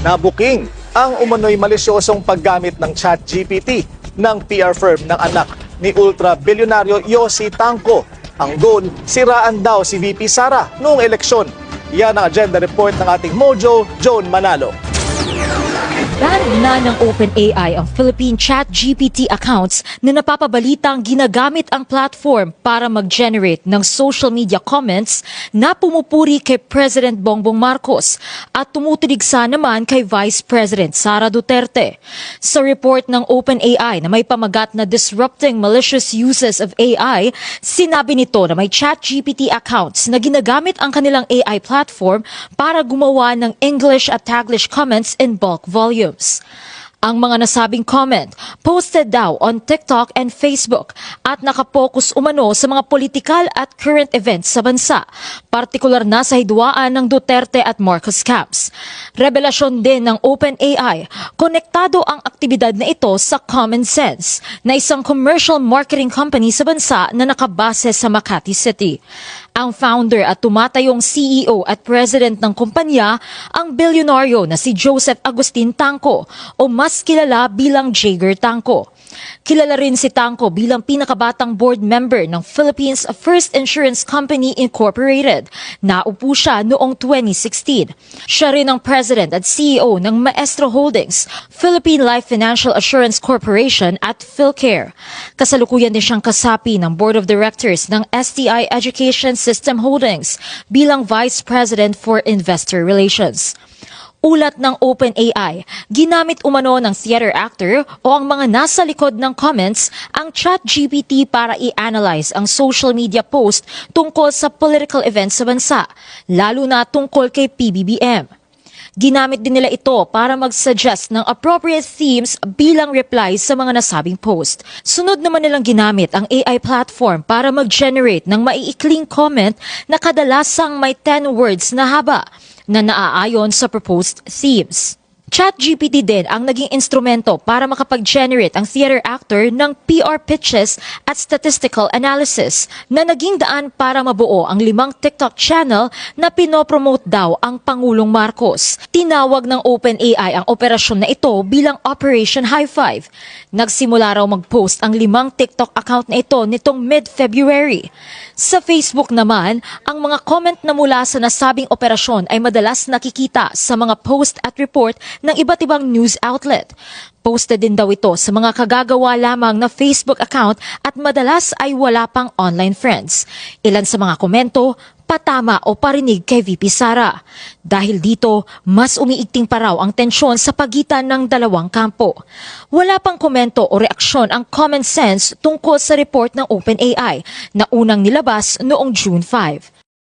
Nabuking ang umano'y malisyosong paggamit ng ChatGPT ng PR firm ng anak ni ultra-bilyonaryo Yossi Tanco. Ang goal, siraan daw si VP Sara noong eleksyon. Yan ang agenda report ng ating Mojo, Joan Manalo. Banned na ng OpenAI ang Philippine ChatGPT accounts na napapabalitang ginagamit ang platform para mag-generate ng social media comments na pumupuri kay President Bongbong Marcos at tumutuligsa naman kay Vice President Sara Duterte. Sa report ng OpenAI na may pamagat na Disrupting Malicious Uses of AI, sinabi nito na may ChatGPT accounts na ginagamit ang kanilang AI platform para gumawa ng English at Taglish comments in bulk volumes. Ang mga nasabing comment, posted daw on TikTok and Facebook at nakapokus umano sa mga politikal at current events sa bansa, partikular na sa hidwaan ng Duterte at Marcos camps. Revelasyon din ng OpenAI, konektado ang aktibidad na ito sa Common Sense, na isang commercial marketing company sa bansa na nakabase sa Makati City. Ang founder at tumatayong CEO at president ng kumpanya ang bilyonaryo na si Joseph Agustin Tanco o mas kilala bilang Jager Tanco. Kilala rin si Tanco bilang pinakabatang board member ng Philippines First Insurance Company Incorporated. Naupo siya noong 2016. Siya rin ang president at CEO ng Maestro Holdings, Philippine Life Financial Assurance Corporation at PhilCare. Kasalukuyan din siyang kasapi ng board of directors ng STI Education System Holdings bilang Vice President for Investor Relations. Ulat ng OpenAI, ginamit umano ng theater actor o ang mga nasa likod ng comments ang ChatGPT para i-analyze ang social media post tungkol sa political events sa bansa, lalo na tungkol kay PBBM. Ginamit din nila ito para mag-suggest ng appropriate themes bilang replies sa mga nasabing post. Sunod naman nilang ginamit ang AI platform para mag-generate ng maiikling comment na kadalasang may 10 words na haba na naaayon sa proposed themes. ChatGPT din ang naging instrumento para makapag-generate ang theater actor ng PR pitches at statistical analysis na naging daan para mabuo ang 5 TikTok channel na pinopromote daw ang Pangulong Marcos. Tinawag ng OpenAI ang operasyon na ito bilang Operation High Five. Nagsimula raw mag-post ang 5 TikTok account na ito nitong mid-February. Sa Facebook naman, ang mga comment na mula sa nasabing operasyon ay madalas nakikita sa mga post at report ng iba't ibang news outlet. Posted din daw ito sa mga kagagawa lamang na Facebook account at madalas ay wala pang online friends. Ilan sa mga komento, patama o parinig kay VP Sara. Dahil dito, mas umiigting pa raw ang tensyon sa pagitan ng dalawang kampo. Wala pang komento o reaksyon ang Common Sense tungkol sa report ng OpenAI na unang nilabas noong June 5.